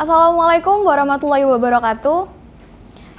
Assalamualaikum warahmatullahi wabarakatuh.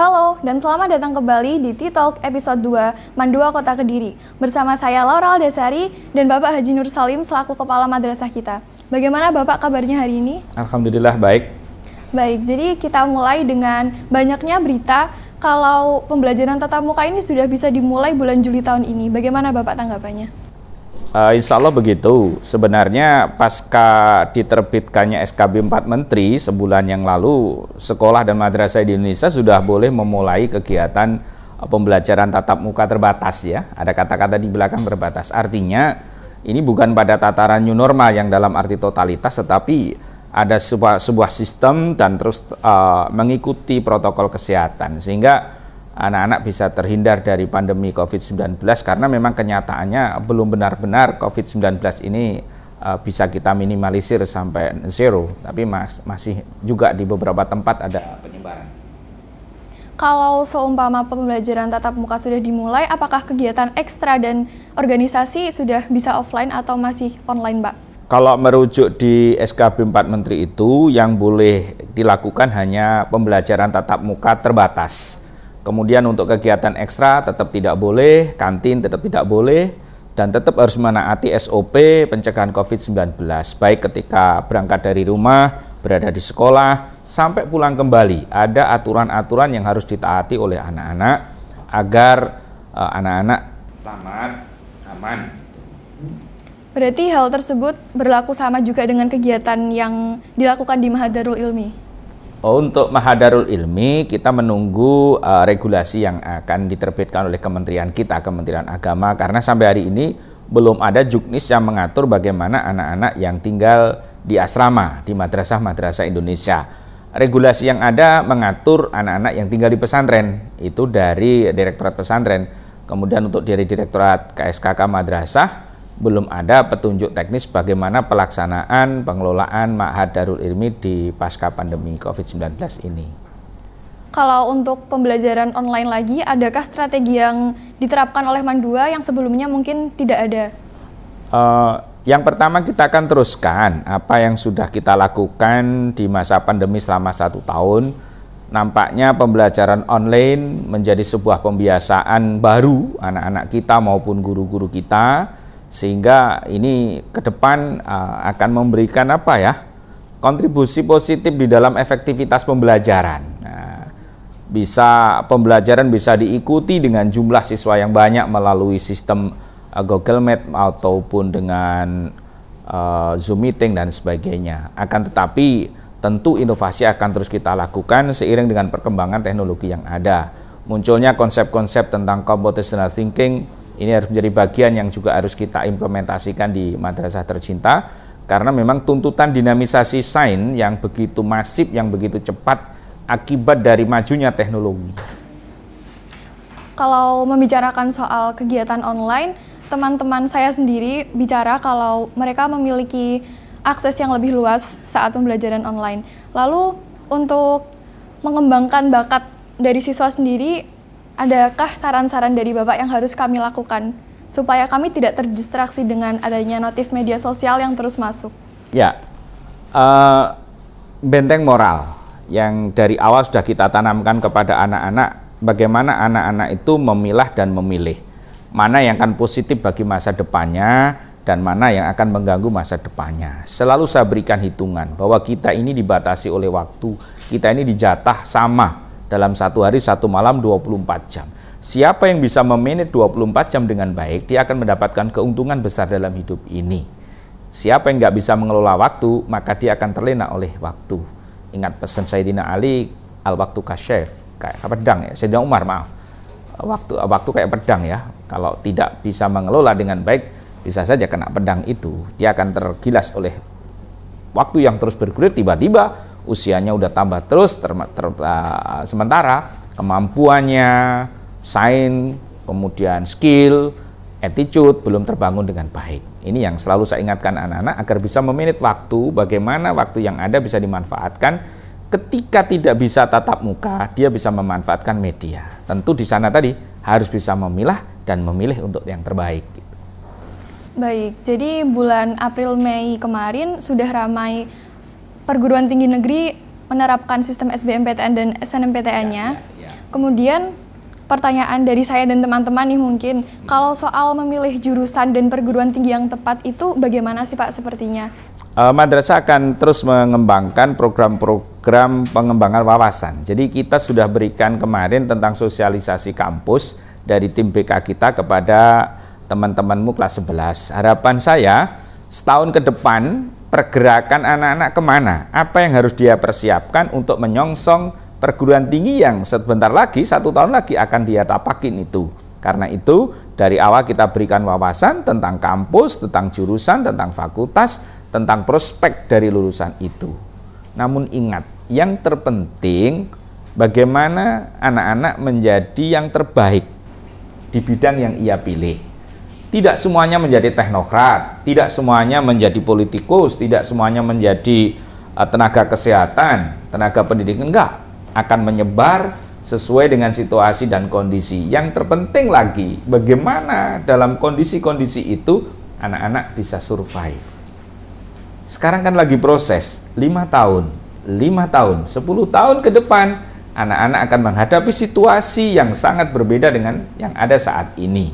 Halo dan selamat datang kembali di T-Talk episode 2 Mandua Kota Kediri. Bersama saya Laura Aldasari dan Bapak Haji Nur Salim selaku Kepala Madrasah kita. Bagaimana Bapak kabarnya hari ini? Alhamdulillah baik. Baik, jadi kita mulai dengan banyaknya berita kalau pembelajaran tatap muka ini sudah bisa dimulai bulan Juli tahun ini. Bagaimana Bapak tanggapannya? Insya Allah begitu. Sebenarnya pasca diterbitkannya SKB 4 Menteri sebulan yang lalu, sekolah dan madrasah di Indonesia sudah boleh memulai kegiatan pembelajaran tatap muka terbatas ya. Ada kata-kata di belakang terbatas. Artinya ini bukan pada tataran new normal yang dalam arti totalitas, tetapi ada sebuah sistem dan terus mengikuti protokol kesehatan sehingga anak-anak bisa terhindar dari pandemi COVID-19 karena memang kenyataannya belum benar-benar COVID-19 ini bisa kita minimalisir sampai zero, tapi masih juga di beberapa tempat ada penyebaran. Kalau seumpama pembelajaran tatap muka sudah dimulai, apakah kegiatan ekstra dan organisasi sudah bisa offline atau masih online, Mbak? Kalau merujuk di SKB 4 Menteri itu, yang boleh dilakukan hanya pembelajaran tatap muka terbatas. Kemudian untuk kegiatan ekstra tetap tidak boleh, kantin tetap tidak boleh, dan tetap harus menaati SOP pencegahan COVID-19, baik ketika berangkat dari rumah, berada di sekolah, sampai pulang kembali. Ada aturan-aturan yang harus ditaati oleh anak-anak agar anak-anak selamat, aman. Berarti hal tersebut berlaku sama juga dengan kegiatan yang dilakukan di Mahadarul Ilmi? Untuk Mahadarul Ilmi, kita menunggu regulasi yang akan diterbitkan oleh kementerian kita, Kementerian Agama, karena sampai hari ini belum ada juknis yang mengatur bagaimana anak-anak yang tinggal di asrama, di madrasah-madrasah Indonesia. Regulasi yang ada mengatur anak-anak yang tinggal di pesantren, itu dari Direktorat Pesantren. Kemudian untuk dari Direktorat KSKK Madrasah, belum ada petunjuk teknis bagaimana pelaksanaan pengelolaan Ma'had Darul Ilmi di pasca pandemi COVID-19 ini. Kalau untuk pembelajaran online lagi, adakah strategi yang diterapkan oleh Mandua yang sebelumnya mungkin tidak ada? Yang pertama kita akan teruskan apa yang sudah kita lakukan di masa pandemi selama 1 tahun. Nampaknya pembelajaran online menjadi sebuah pembiasaan baru anak-anak kita maupun guru-guru kita, sehingga ini ke depan akan memberikan kontribusi positif di dalam efektivitas pembelajaran. Pembelajaran bisa diikuti dengan jumlah siswa yang banyak melalui sistem Google Meet ataupun dengan Zoom Meeting dan sebagainya. Akan tetapi tentu inovasi akan terus kita lakukan seiring dengan perkembangan teknologi yang ada. Munculnya konsep-konsep tentang computational thinking, ini harus menjadi bagian yang juga harus kita implementasikan di madrasah tercinta, karena memang tuntutan dinamisasi sains yang begitu masif, yang begitu cepat akibat dari majunya teknologi. Kalau membicarakan soal kegiatan online, teman-teman saya sendiri bicara kalau mereka memiliki akses yang lebih luas saat pembelajaran online. Lalu untuk mengembangkan bakat dari siswa sendiri, adakah saran-saran dari Bapak yang harus kami lakukan supaya kami tidak terdistraksi dengan adanya notif media sosial yang terus masuk? Ya, benteng moral yang dari awal sudah kita tanamkan kepada anak-anak, bagaimana anak-anak itu memilah dan memilih mana yang akan positif bagi masa depannya dan mana yang akan mengganggu masa depannya. Selalu saya berikan hitungan bahwa kita ini dibatasi oleh waktu, kita ini dijatah sama dalam 1 hari 1 malam 24 jam. Siapa yang bisa memanage 24 jam dengan baik, dia akan mendapatkan keuntungan besar dalam hidup ini. Siapa yang nggak bisa mengelola waktu, maka dia akan terlena oleh waktu. Ingat pesan Sayyidina Ali, al-waktu kasyaf, kayak pedang ya, Sayyidina Umar maaf. Waktu kayak pedang ya. Kalau tidak bisa mengelola dengan baik, bisa saja kena pedang itu. Dia akan tergilas oleh waktu yang terus bergulir, tiba-tiba usianya udah tambah terus, sementara kemampuannya, sains, kemudian skill, attitude belum terbangun dengan baik. Ini yang selalu saya ingatkan anak-anak agar bisa memanage waktu, bagaimana waktu yang ada bisa dimanfaatkan. Ketika tidak bisa tatap muka, dia bisa memanfaatkan media. Tentu di sana tadi harus bisa memilah dan memilih untuk yang terbaik. Baik, jadi bulan April Mei kemarin sudah ramai perguruan tinggi negeri menerapkan sistem SBMPTN dan SNMPTN-nya. Kemudian pertanyaan dari saya dan teman-teman nih mungkin, kalau soal memilih jurusan dan perguruan tinggi yang tepat itu bagaimana sih Pak sepertinya? Madrasah akan terus mengembangkan program-program pengembangan wawasan. Jadi kita sudah berikan kemarin tentang sosialisasi kampus dari tim BK kita kepada teman-temanmu kelas 11. Harapan saya setahun ke depan pergerakan anak-anak kemana? Apa yang harus dia persiapkan untuk menyongsong perguruan tinggi yang sebentar lagi, 1 tahun lagi akan dia tapakin itu. Karena itu dari awal kita berikan wawasan tentang kampus, tentang jurusan, tentang fakultas, tentang prospek dari lulusan itu. Namun ingat, yang terpenting bagaimana anak-anak menjadi yang terbaik di bidang yang ia pilih. Tidak semuanya menjadi teknokrat, tidak semuanya menjadi politikus, tidak semuanya menjadi tenaga kesehatan, tenaga pendidikan, enggak. Akan menyebar sesuai dengan situasi dan kondisi. Yang terpenting lagi, bagaimana dalam kondisi-kondisi itu anak-anak bisa survive. Sekarang kan lagi proses 5 tahun, 10 tahun ke depan anak-anak akan menghadapi situasi yang sangat berbeda dengan yang ada saat ini.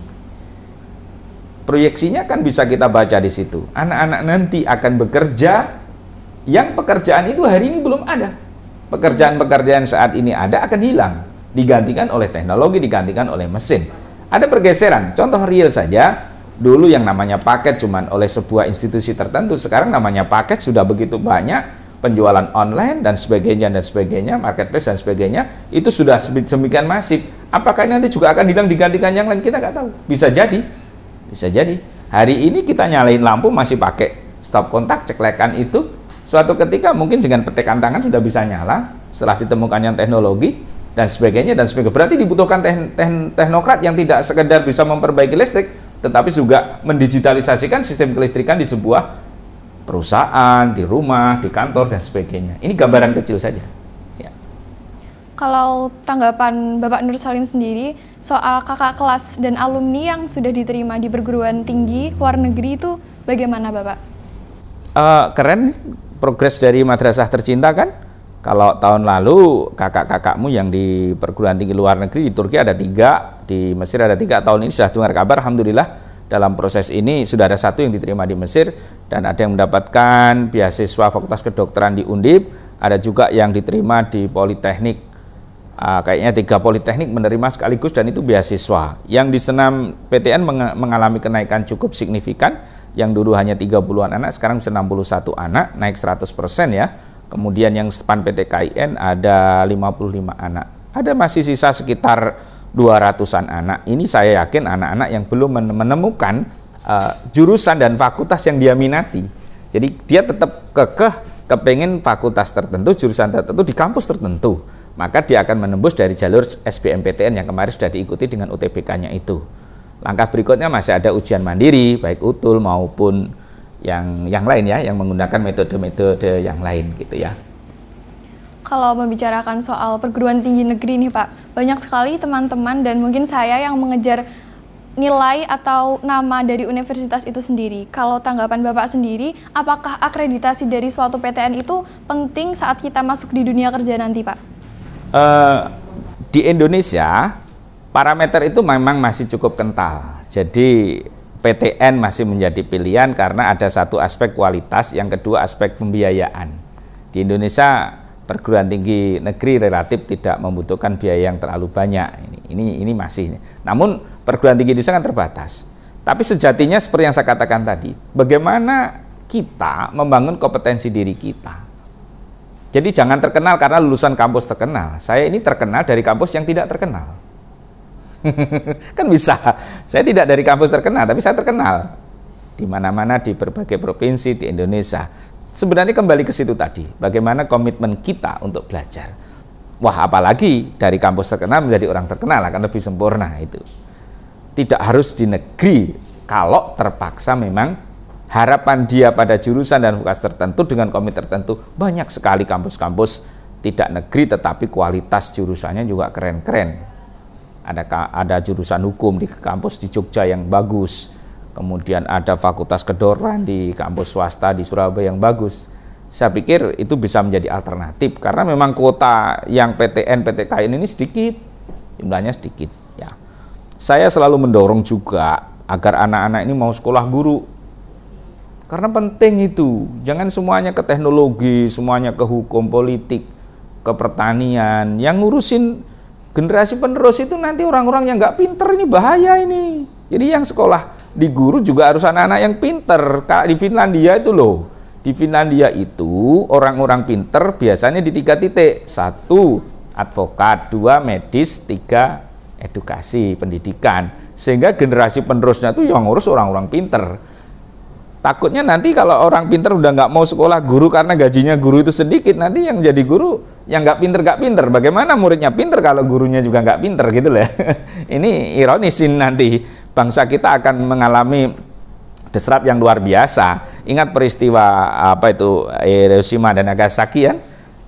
Proyeksinya kan bisa kita baca di situ. Anak-anak nanti akan bekerja yang pekerjaan itu hari ini belum ada. Pekerjaan-pekerjaan saat ini ada akan hilang, digantikan oleh teknologi, digantikan oleh mesin. Ada pergeseran, contoh real saja. Dulu yang namanya paket cuman oleh sebuah institusi tertentu, sekarang namanya paket sudah begitu banyak, penjualan online dan sebagainya, marketplace dan sebagainya, itu sudah sedemikian masif. Apakah nanti juga akan hilang digantikan yang lain? Kita nggak tahu. Bisa jadi. Bisa jadi. Hari ini kita nyalain lampu masih pakai stop kontak, ceklekan itu. Suatu ketika mungkin dengan petikan tangan sudah bisa nyala setelah ditemukannya teknologi dan sebagainya dan sebagainya. Berarti dibutuhkan teknokrat yang tidak sekedar bisa memperbaiki listrik, tetapi juga mendigitalisasikan sistem kelistrikan di sebuah perusahaan, di rumah, di kantor dan sebagainya. Ini gambaran kecil saja. Ya. Kalau tanggapan Bapak Nur Salim sendiri soal kakak kelas dan alumni yang sudah diterima di perguruan tinggi luar negeri itu bagaimana Bapak? Keren progres dari madrasah tercinta kan. Kalau tahun lalu kakak-kakakmu yang di perguruan tinggi luar negeri di Turki ada 3, di Mesir ada 3, tahun ini sudah dengar kabar, alhamdulillah dalam proses ini sudah ada 1 yang diterima di Mesir dan ada yang mendapatkan beasiswa Fakultas Kedokteran di Undip, ada juga yang diterima di Politeknik, kayaknya 3 Politeknik menerima sekaligus dan itu beasiswa. Yang di senam PTN mengalami kenaikan cukup signifikan, yang dulu hanya 30-an anak sekarang bisa 61 anak, naik 100% ya. Kemudian yang SPAN PTKIN ada 55 anak. Ada masih sisa sekitar 200-an anak. Ini saya yakin anak-anak yang belum menemukan jurusan dan fakultas yang dia minati. Jadi dia tetap kepengen fakultas tertentu, jurusan tertentu di kampus tertentu. Maka dia akan menembus dari jalur SBMPTN yang kemarin sudah diikuti dengan UTBK-nya itu. Langkah berikutnya masih ada ujian mandiri, baik UTUL maupun yang lain ya, yang menggunakan metode-metode yang lain gitu ya. Kalau membicarakan soal perguruan tinggi negeri nih Pak, banyak sekali teman-teman dan mungkin saya yang mengejar nilai atau nama dari universitas itu sendiri. Kalau tanggapan Bapak sendiri, apakah akreditasi dari suatu PTN itu penting saat kita masuk di dunia kerja nanti Pak? Di Indonesia, parameter itu memang masih cukup kental. Jadi PTN masih menjadi pilihan karena ada satu aspek kualitas, yang kedua aspek pembiayaan. Di Indonesia perguruan tinggi negeri relatif tidak membutuhkan biaya yang terlalu banyak. Ini masih. Namun perguruan tinggi Indonesia kan terbatas. Tapi sejatinya seperti yang saya katakan tadi, bagaimana kita membangun kompetensi diri kita. Jadi jangan terkenal karena lulusan kampus terkenal. Saya ini terkenal dari kampus yang tidak terkenal. Kan bisa. Saya tidak dari kampus terkenal, tapi saya terkenal di mana-mana di berbagai provinsi di Indonesia. Sebenarnya kembali ke situ tadi, bagaimana komitmen kita untuk belajar. Wah, apalagi dari kampus terkenal menjadi orang terkenal akan lebih sempurna itu. Tidak harus di negeri, kalau terpaksa memang harapan dia pada jurusan dan fakultas tertentu dengan komit tertentu. Banyak sekali kampus-kampus tidak negeri tetapi kualitas jurusannya juga keren-keren. Ada jurusan hukum di kampus di Jogja yang bagus, kemudian ada fakultas kedokteran di kampus swasta di Surabaya yang bagus. saya pikir itu bisa menjadi alternatif karena memang kuota yang PTN, PTKN ini sedikit, jumlahnya sedikit. Ya, saya selalu mendorong juga agar anak-anak ini mau sekolah guru, karena penting itu. Jangan semuanya ke teknologi, semuanya ke hukum, politik, ke pertanian. Yang ngurusin generasi penerus itu nanti orang-orang yang nggak pinter, ini bahaya ini. Jadi yang sekolah di guru juga harus anak-anak yang pinter. Kayak di Finlandia itu loh. Di Finlandia itu orang-orang pinter biasanya di 3 titik. 1 advokat, 2 medis, 3 edukasi, pendidikan. Sehingga generasi penerusnya itu yang ngurus orang-orang pinter. Takutnya nanti kalau orang pinter udah nggak mau sekolah guru karena gajinya guru itu sedikit, nanti yang jadi guru yang nggak pinter. Bagaimana muridnya pinter kalau gurunya juga nggak pinter gitu lah. Ini ironisin nanti bangsa kita akan mengalami diserap yang luar biasa. Ingat peristiwa apa itu Hiroshima dan Nagasaki ya?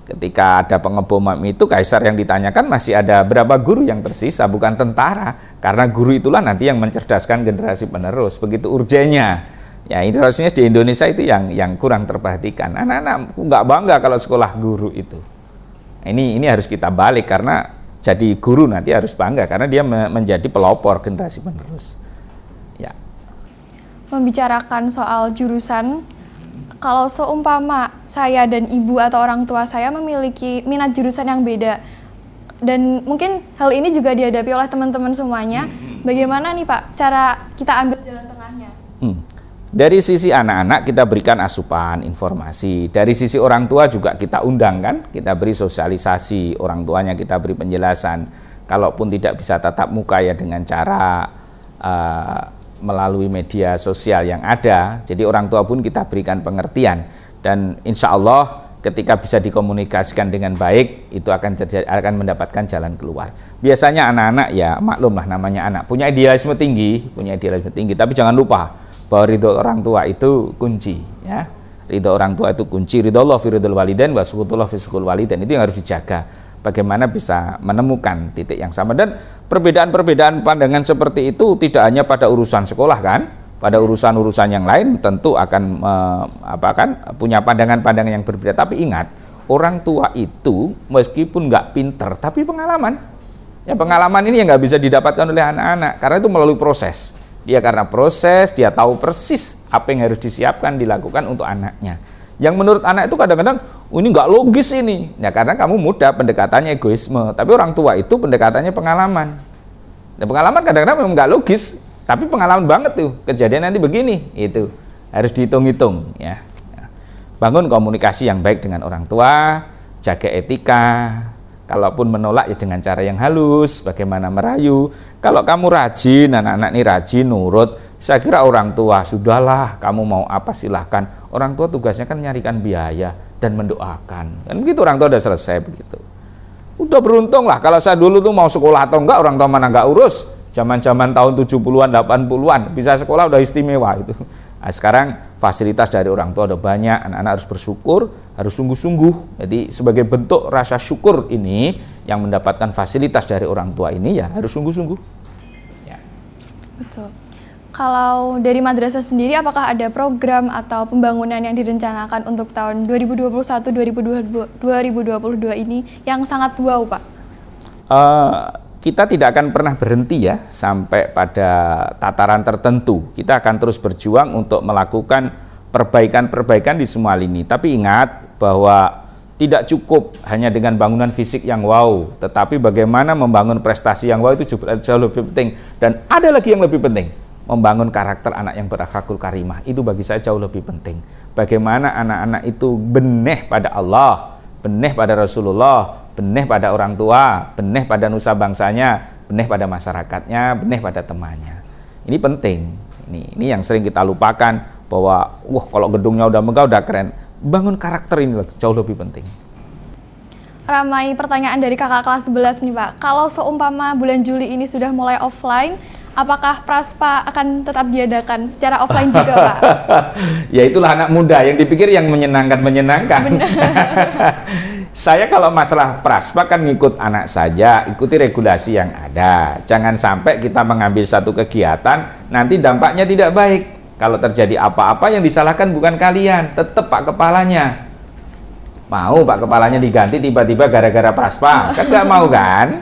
Ketika ada pengeboman itu, kaisar yang ditanyakan masih ada berapa guru yang tersisa, bukan tentara. Karena guru itulah nanti yang mencerdaskan generasi penerus. Begitu urgennya. Ya, ini harusnya di Indonesia itu yang kurang terperhatikan. Anak-anak nggak bangga kalau sekolah guru itu. Ini harus kita balik karena jadi guru nanti harus bangga karena dia menjadi pelopor generasi penerus. Ya. Membicarakan soal jurusan, kalau seumpama saya dan ibu atau orang tua saya memiliki minat jurusan yang beda, dan mungkin hal ini juga dihadapi oleh teman-teman semuanya, bagaimana nih Pak cara kita ambil jalan tengahnya? Dari sisi anak-anak kita berikan asupan informasi, dari sisi orang tua juga kita undang kan, kita beri sosialisasi, orang tuanya kita beri penjelasan. Kalaupun tidak bisa tatap muka ya dengan cara melalui media sosial yang ada, jadi orang tua pun kita berikan pengertian, dan insya Allah ketika bisa dikomunikasikan dengan baik itu akan mendapatkan jalan keluar. Biasanya anak-anak ya maklumlah namanya anak punya idealisme tinggi, tapi jangan lupa bahwa ridho orang tua itu kunci ya. Ridho orang tua itu kunci, ridho Allah fi ridhul walidain wa sukhutullah fi sukhul walidain, itu yang harus dijaga. Bagaimana bisa menemukan titik yang sama, dan perbedaan-perbedaan pandangan seperti itu tidak hanya pada urusan sekolah kan, pada urusan-urusan yang lain tentu akan punya pandangan-pandangan yang berbeda. Tapi ingat, orang tua itu meskipun nggak pinter tapi pengalaman. Ya, pengalaman ini yang nggak bisa didapatkan oleh anak-anak karena itu melalui proses. Dia karena proses, dia tahu persis apa yang harus disiapkan, dilakukan untuk anaknya. Yang menurut anak itu kadang-kadang, ini nggak logis ini. Ya karena kamu muda, pendekatannya egoisme. Tapi orang tua itu pendekatannya pengalaman. Dan pengalaman kadang-kadang memang nggak logis, tapi pengalaman banget tuh. Kejadian nanti begini, itu harus dihitung-hitung. Ya. Bangun komunikasi yang baik dengan orang tua, jaga etika. Kalaupun menolak ya dengan cara yang halus, bagaimana merayu. Kalau kamu rajin, anak-anak ini rajin, nurut, saya kira orang tua, sudahlah kamu mau apa silahkan. Orang tua tugasnya kan nyarikan biaya dan mendoakan. Dan begitu orang tua udah selesai begitu. Udah beruntung lah, kalau saya dulu tuh mau sekolah atau enggak, orang tua mana enggak urus. Zaman-zaman tahun 70-an, 80-an, bisa sekolah udah istimewa itu. Nah, sekarang fasilitas dari orang tua udah banyak, anak-anak harus bersyukur, harus sungguh-sungguh. Jadi sebagai bentuk rasa syukur ini, yang mendapatkan fasilitas dari orang tua ini ya harus sungguh-sungguh. Ya. Betul. Kalau dari madrasah sendiri, apakah ada program atau pembangunan yang direncanakan untuk tahun 2021-2022 ini yang sangat wow, Pak? Kita tidak akan pernah berhenti ya sampai pada tataran tertentu. Kita akan terus berjuang untuk melakukan perbaikan-perbaikan di semua lini. Tapi ingat bahwa tidak cukup hanya dengan bangunan fisik yang wow, tetapi bagaimana membangun prestasi yang wow itu jauh lebih penting. Dan ada lagi yang lebih penting, membangun karakter anak yang berakhlakul karimah. Itu bagi saya jauh lebih penting. Bagaimana anak-anak itu benih pada Allah, benih pada Rasulullah, benih pada orang tua, benih pada nusa bangsanya, benih pada masyarakatnya, benih pada temannya. Ini penting. Ini yang sering kita lupakan, bahwa wah kalau gedungnya udah megah, udah keren. Bangun karakter ini jauh lebih penting. Ramai pertanyaan dari kakak kelas 11 nih Pak. Kalau seumpama bulan Juli ini sudah mulai offline, apakah Praspa akan tetap diadakan secara offline juga, Pak? Ya itulah anak muda yang dipikir yang menyenangkan. Saya kalau masalah Praspa kan ngikut anak saja, ikuti regulasi yang ada. Jangan sampai kita mengambil satu kegiatan, nanti dampaknya tidak baik. Kalau terjadi apa-apa yang disalahkan bukan kalian, tetap Pak kepalanya. Mau Pak kepalanya diganti tiba-tiba gara-gara Praspa? Kan nggak mau kan?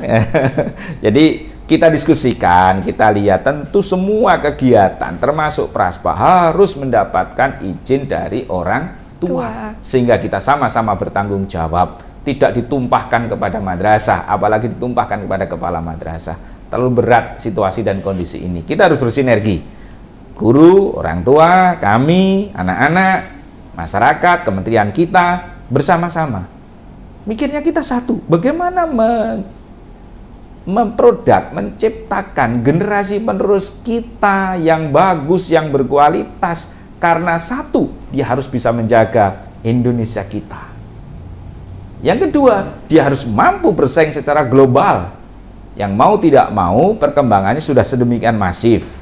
Jadi kita diskusikan, kita lihat tentu semua kegiatan termasuk Praspa harus mendapatkan izin dari orang tua. Sehingga kita sama-sama bertanggung jawab, tidak ditumpahkan kepada madrasah, apalagi ditumpahkan kepada kepala madrasah. Terlalu berat situasi dan kondisi ini. Kita harus bersinergi. Guru, orang tua, kami, anak-anak, masyarakat, kementerian kita bersama-sama. Mikirnya kita satu, bagaimana memproduk, menciptakan generasi penerus kita yang bagus, yang berkualitas. Karena satu, dia harus bisa menjaga Indonesia kita. Yang kedua, dia harus mampu bersaing secara global. Yang mau tidak mau, perkembangannya sudah sedemikian masif.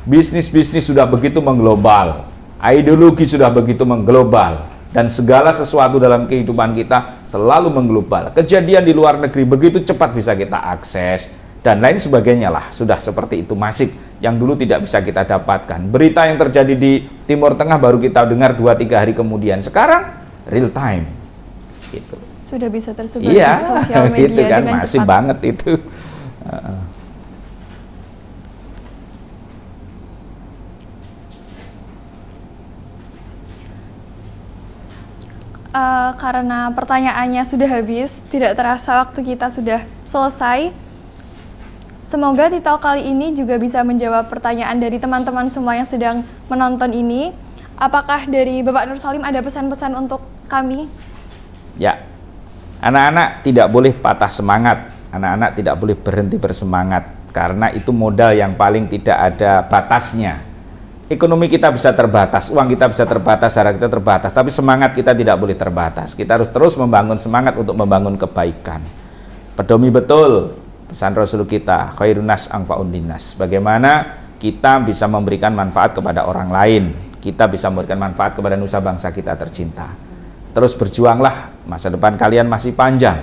Bisnis-bisnis sudah begitu mengglobal. Ideologi sudah begitu mengglobal. Dan segala sesuatu dalam kehidupan kita selalu mengglobal. Kejadian di luar negeri begitu cepat bisa kita akses. Dan lain sebagainya lah, sudah seperti itu masif. Yang dulu tidak bisa kita dapatkan. Berita yang terjadi di Timur Tengah baru kita dengar 2-3 hari kemudian. Sekarang, real time. Gitu. Sudah bisa tersebar di sosial media gitu kan, dengan masif cepat. banget itu. Karena pertanyaannya sudah habis, tidak terasa waktu kita sudah selesai. Semoga TikTok kali ini juga bisa menjawab pertanyaan dari teman-teman semua yang sedang menonton ini. Apakah dari Bapak Nur Salim ada pesan-pesan untuk kami? Ya, anak-anak tidak boleh patah semangat, anak-anak tidak boleh berhenti bersemangat, karena itu modal yang paling tidak ada batasnya. Ekonomi kita bisa terbatas, uang kita bisa terbatas, harta kita terbatas, tapi semangat kita tidak boleh terbatas. Kita harus terus membangun semangat untuk membangun kebaikan. Pedomi betul pesan Rasul kita, khairun nas anfa'un linnas. Bagaimana kita bisa memberikan manfaat kepada orang lain, kita bisa memberikan manfaat kepada nusa bangsa kita tercinta. Terus berjuanglah, masa depan kalian masih panjang.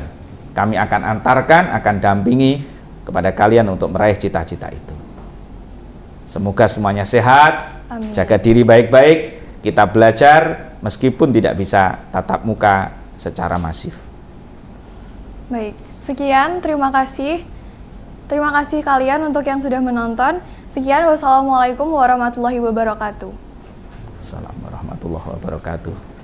Kami akan antarkan, akan dampingi kepada kalian untuk meraih cita-cita itu. Semoga semuanya sehat. Amin. Jaga diri baik-baik, kita belajar meskipun tidak bisa tatap muka secara masif. Baik, sekian, terima kasih. Terima kasih kalian untuk yang sudah menonton. Sekian, wassalamualaikum warahmatullahi wabarakatuh. Assalamualaikum warahmatullahi wabarakatuh.